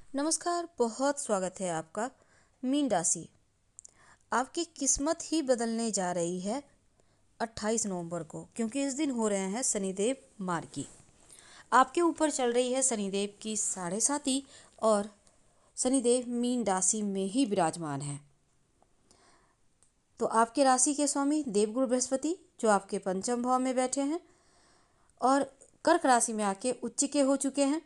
नमस्कार, बहुत स्वागत है आपका। मीन राशि, आपकी किस्मत ही बदलने जा रही है 28 नवंबर को, क्योंकि इस दिन हो रहे हैं शनिदेव मार्गी। आपके ऊपर चल रही है शनिदेव की 7.5 और शनिदेव मीन राशि में ही विराजमान है। तो आपके राशि के स्वामी देवगुरु बृहस्पति जो आपके पंचम भाव में बैठे हैं और कर्क राशि में आके उच्च के हो चुके हैं।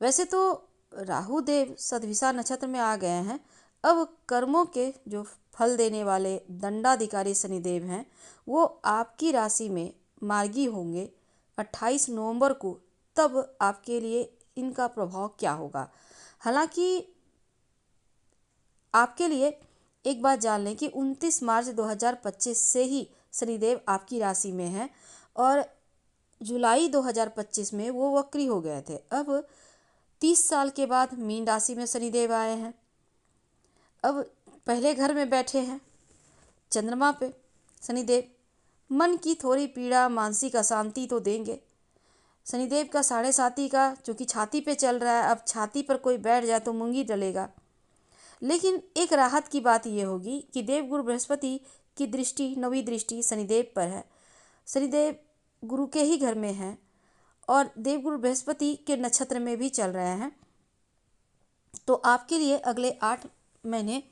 वैसे तो राहु देव सदविशा नक्षत्र में आ गए हैं। अब कर्मों के जो फल देने वाले दंडाधिकारी शनिदेव हैं वो आपकी राशि में मार्गी होंगे 28 नवंबर को। तब आपके लिए इनका प्रभाव क्या होगा। हालांकि आपके लिए एक बात जान लें कि 29 मार्च 2025 से ही शनिदेव आपकी राशि में है और जुलाई 2025 में वो वक्री हो गए थे। अब 30 साल के बाद मीन राशि में शनिदेव आए हैं। अब पहले घर में बैठे हैं चंद्रमा पे शनिदेव। मन की थोड़ी पीड़ा, मानसिक अशांति तो देंगे। शनिदेव का 7.5 का चूँकि छाती पे चल रहा है, अब छाती पर कोई बैठ जाए तो मूंगी डलेगा। लेकिन एक राहत की बात यह होगी कि देवगुरु बृहस्पति की दृष्टि, नवी दृष्टि शनिदेव पर है। शनिदेव गुरु के ही घर में हैं और देवगुरु बृहस्पति के नक्षत्र में भी चल रहे हैं। तो आपके लिए अगले 8 महीने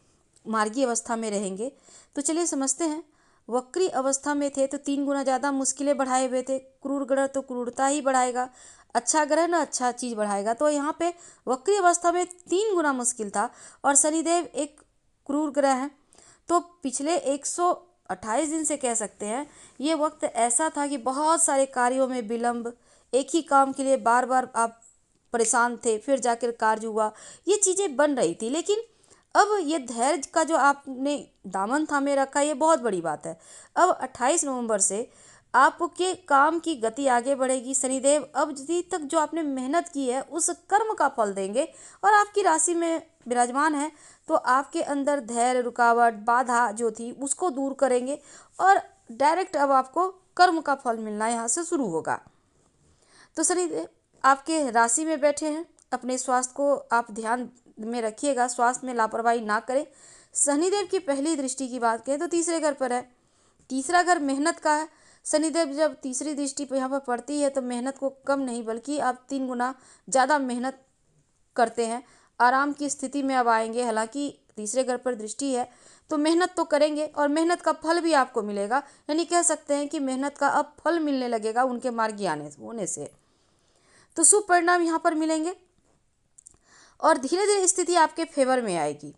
मार्गी अवस्था में रहेंगे। तो चलिए समझते हैं। वक्री अवस्था में थे तो 3 गुना ज़्यादा मुश्किलें बढ़ाए हुए थे। क्रूर ग्रह तो क्रूरता ही बढ़ाएगा, अच्छा ग्रह ना अच्छा चीज़ बढ़ाएगा। तो यहाँ पे वक्री अवस्था में 3 गुना मुश्किल था और शनिदेव एक क्रूर ग्रह है। तो पिछले 128 दिन से कह सकते हैं ये वक्त ऐसा था कि बहुत सारे कार्यों में विलंब, एक ही काम के लिए बार बार आप परेशान थे, फिर जाकर कार्य हुआ, ये चीज़ें बन रही थी। लेकिन अब ये धैर्य का जो आपने दामन थामे रखा, ये बहुत बड़ी बात है। अब 28 नवंबर से आपके काम की गति आगे बढ़ेगी। शनिदेव अब जितनी तक जो आपने मेहनत की है उस कर्म का फल देंगे और आपकी राशि में विराजमान है तो आपके अंदर धैर्य, रुकावट, बाधा जो थी उसको दूर करेंगे और डायरेक्ट अब आपको कर्म का फल मिलना यहाँ से शुरू होगा। तो शनिदेव आपके राशि में बैठे हैं। अपने स्वास्थ्य को आप ध्यान में रखिएगा, स्वास्थ्य में लापरवाही ना करें। शनिदेव की पहली दृष्टि की बात करें तो तीसरे घर पर है। तीसरा घर मेहनत का है। शनिदेव जब तीसरी दृष्टि पर यहाँ पर पड़ती है तो मेहनत को कम नहीं बल्कि आप 3 गुना ज़्यादा मेहनत करते हैं। आराम की स्थिति में अब आएंगे। हालांकि तीसरे घर पर दृष्टि है तो मेहनत तो करेंगे और मेहनत का फल भी आपको मिलेगा। यानी कह सकते हैं कि मेहनत का अब फल मिलने लगेगा उनके मार्गी आने होने से। तो शुभ परिणाम यहाँ पर मिलेंगे और धीरे धीरे स्थिति आपके फेवर में आएगी।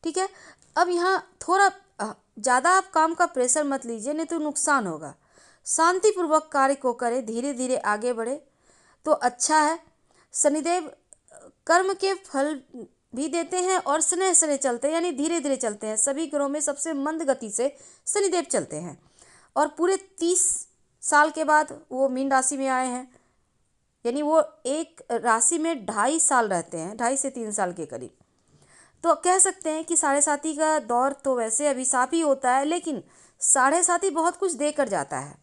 ठीक है। अब यहाँ थोड़ा ज़्यादा आप काम का प्रेशर मत लीजिए, नहीं तो नुकसान होगा। शांतिपूर्वक कार्य को करें, धीरे धीरे आगे बढ़े तो अच्छा है। शनिदेव कर्म के फल भी देते हैं और स्नेह स्नेह चलते हैं, यानी धीरे धीरे चलते हैं। सभी ग्रहों में सबसे मंद गति से शनिदेव चलते हैं और पूरे 30 साल के बाद वो मीन राशि में आए हैं। यानी वो एक राशि में 2.5 साल रहते हैं, 2.5 से 3 साल के करीब। तो कह सकते हैं कि 7.5 का दौर तो वैसे अभिशाप ही होता है, लेकिन 7.5 बहुत कुछ देकर जाता है।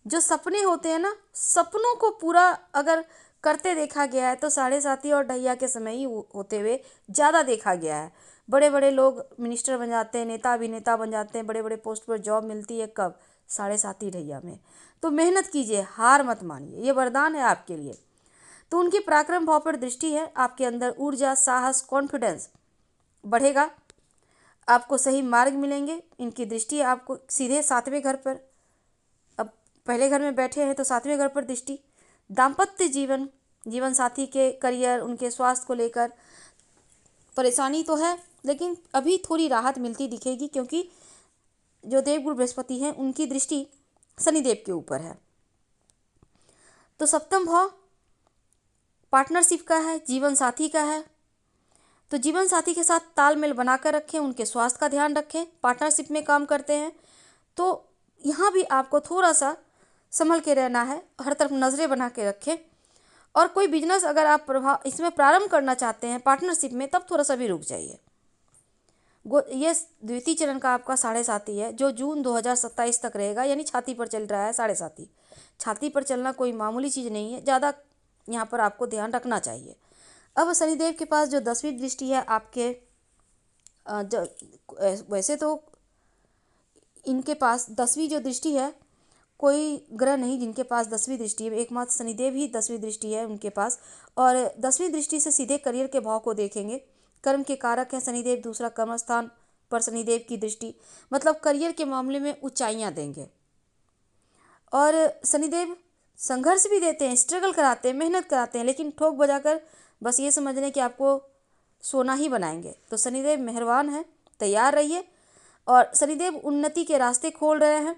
जो सपने होते हैं ना, सपनों को पूरा अगर करते देखा गया है तो 7.5 और ढैया के समय ही होते हुए ज़्यादा देखा गया है। बड़े बड़े लोग मिनिस्टर बन जाते हैं, नेता अभिनेता बन जाते हैं, बड़े बड़े पोस्ट पर जॉब मिलती है कब? 7.5 ढैया में। तो मेहनत कीजिए, हार मत मानिए, ये वरदान है आपके लिए। तो उनकी पराक्रम भाव पर दृष्टि है। आपके अंदर ऊर्जा, साहस, कॉन्फिडेंस बढ़ेगा। आपको सही मार्ग मिलेंगे। इनकी दृष्टि आपको सीधे 7वें घर पर, अब पहले घर में बैठे हैं तो 7वें घर पर दृष्टि। दाम्पत्य जीवन, जीवन साथी के करियर, उनके स्वास्थ्य को लेकर परेशानी तो है, लेकिन अभी थोड़ी राहत मिलती दिखेगी क्योंकि जो देवगुरु बृहस्पति हैं उनकी दृष्टि शनिदेव के ऊपर है। तो सप्तम भाव पार्टनरशिप का है, जीवन साथी का है। तो जीवन साथी के साथ तालमेल बनाकर रखें, उनके स्वास्थ्य का ध्यान रखें। पार्टनरशिप में काम करते हैं तो यहाँ भी आपको थोड़ा सा संभल के रहना है, हर तरफ नज़रें बना के रखें। और कोई बिजनेस अगर आप इसमें प्रारंभ करना चाहते हैं पार्टनरशिप में, तब थोड़ा सा भी रुक जाइए। ये द्वितीय चरण का आपका 7.5 है जो जून 2027 तक रहेगा। यानी छाती पर चल रहा है 7.5। छाती पर चलना कोई मामूली चीज़ नहीं है, ज़्यादा यहाँ पर आपको ध्यान रखना चाहिए। अब शनिदेव के पास जो 10वीं दृष्टि है आपके वैसे तो इनके पास 10वीं जो दृष्टि है, कोई ग्रह नहीं जिनके पास 10वीं दृष्टि है, एकमात्र शनिदेव ही 10वीं दृष्टि है उनके पास। और 10वीं दृष्टि से सीधे करियर के भाव को देखेंगे। कर्म के कारक हैं शनिदेव, दूसरा कर्म स्थान पर शनिदेव की दृष्टि, मतलब करियर के मामले में ऊंचाइयां देंगे। और शनिदेव संघर्ष भी देते हैं, स्ट्रगल कराते हैं, मेहनत कराते हैं, लेकिन ठोक बजाकर बस ये समझ लें कि आपको सोना ही बनाएंगे। तो शनिदेव मेहरबान है, तैयार रहिए। और शनिदेव उन्नति के रास्ते खोल रहे हैं।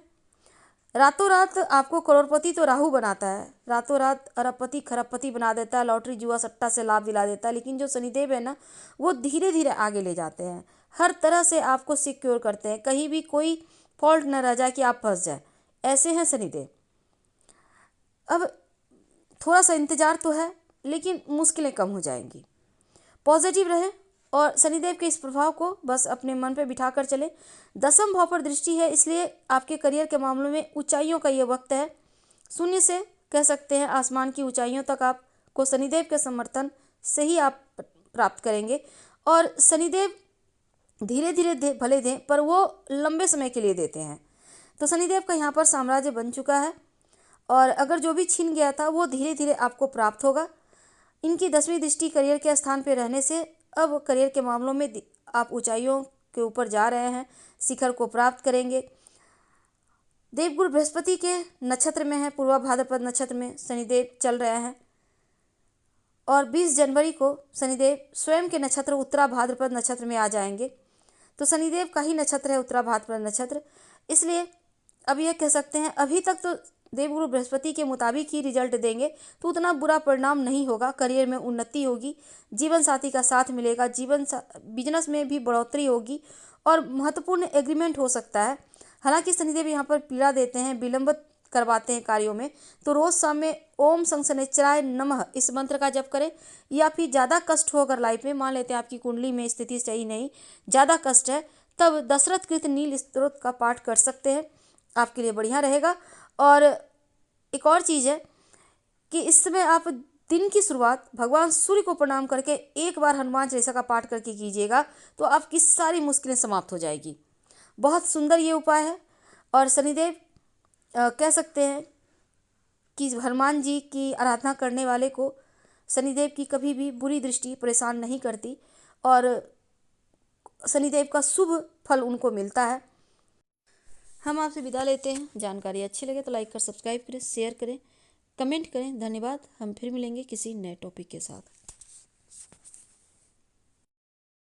रातों रात आपको करोड़पति तो राहु बनाता है, रातों रात अरबपति खरबपति बना देता है, लॉटरी जुआ सट्टा से लाभ दिला देता है, लेकिन जो शनिदेव है ना, वो धीरे धीरे आगे ले जाते हैं, हर तरह से आपको सिक्योर करते हैं, कहीं भी कोई फॉल्ट न रह जाए कि आप फंस जाए, ऐसे हैं शनिदेव। अब थोड़ा सा इंतजार तो है, लेकिन मुश्किलें कम हो जाएंगी। पॉजिटिव रहे और शनिदेव के इस प्रभाव को बस अपने मन पे बिठा कर चले। 10वें भाव पर दृष्टि है, इसलिए आपके करियर के मामलों में ऊंचाइयों का ये वक्त है। शून्य से कह सकते हैं आसमान की ऊंचाइयों तक आपको शनिदेव के समर्थन से ही आप प्राप्त करेंगे। और शनिदेव धीरे धीरे भले दें, पर वो लंबे समय के लिए देते हैं। तो शनिदेव का यहाँ पर साम्राज्य बन चुका है, और अगर जो भी छीन गया था वो धीरे धीरे आपको प्राप्त होगा। इनकी 10वीं दृष्टि करियर के स्थान पर रहने से अब करियर के मामलों में आप ऊंचाइयों के ऊपर जा रहे हैं, शिखर को प्राप्त करेंगे। देवगुरु बृहस्पति के नक्षत्र में है, पूर्वा भाद्रपद नक्षत्र में शनिदेव चल रहे हैं। और 20 जनवरी को शनिदेव स्वयं के नक्षत्र उत्तरा भाद्रपद नक्षत्र में आ जाएंगे। तो शनिदेव का ही नक्षत्र है उत्तरा भाद्रपद नक्षत्र, इसलिए अब यह कह सकते हैं अभी तक तो देवगुरु बृहस्पति के मुताबिक ही रिजल्ट देंगे, तो उतना बुरा परिणाम नहीं होगा। करियर में उन्नति होगी, जीवन साथी का साथ मिलेगा, बिजनेस में भी बढ़ोतरी होगी और महत्वपूर्ण एग्रीमेंट हो सकता है। हालांकि शनिदेव यहाँ पर पीड़ा देते हैं, विलंब करवाते हैं कार्यों में, तो रोज शाम में ओम शनिश्चराय नमः इस मंत्र का जप करें। या फिर ज़्यादा कष्ट हो अगर लाइफ में, मान लेते हैं आपकी कुंडली में स्थिति सही नहीं, ज़्यादा कष्ट है, तब दशरथ कृत नील स्तोत्र का पाठ कर सकते हैं, आपके लिए बढ़िया रहेगा। और एक और चीज़ है कि इस समय आप दिन की शुरुआत भगवान सूर्य को प्रणाम करके एक बार हनुमान चालीसा का पाठ करके कीजिएगा, तो आपकी सारी मुश्किलें समाप्त हो जाएगी। बहुत सुंदर ये उपाय है। और शनिदेव कह सकते हैं कि हनुमान जी की आराधना करने वाले को शनिदेव की कभी भी बुरी दृष्टि परेशान नहीं करती, और शनिदेव का शुभ फल उनको मिलता है। हम आपसे विदा लेते हैं। जानकारी अच्छी लगे तो लाइक कर सब्सक्राइब करें, शेयर करें, कमेंट करें। धन्यवाद। हम फिर मिलेंगे किसी नए टॉपिक के साथ।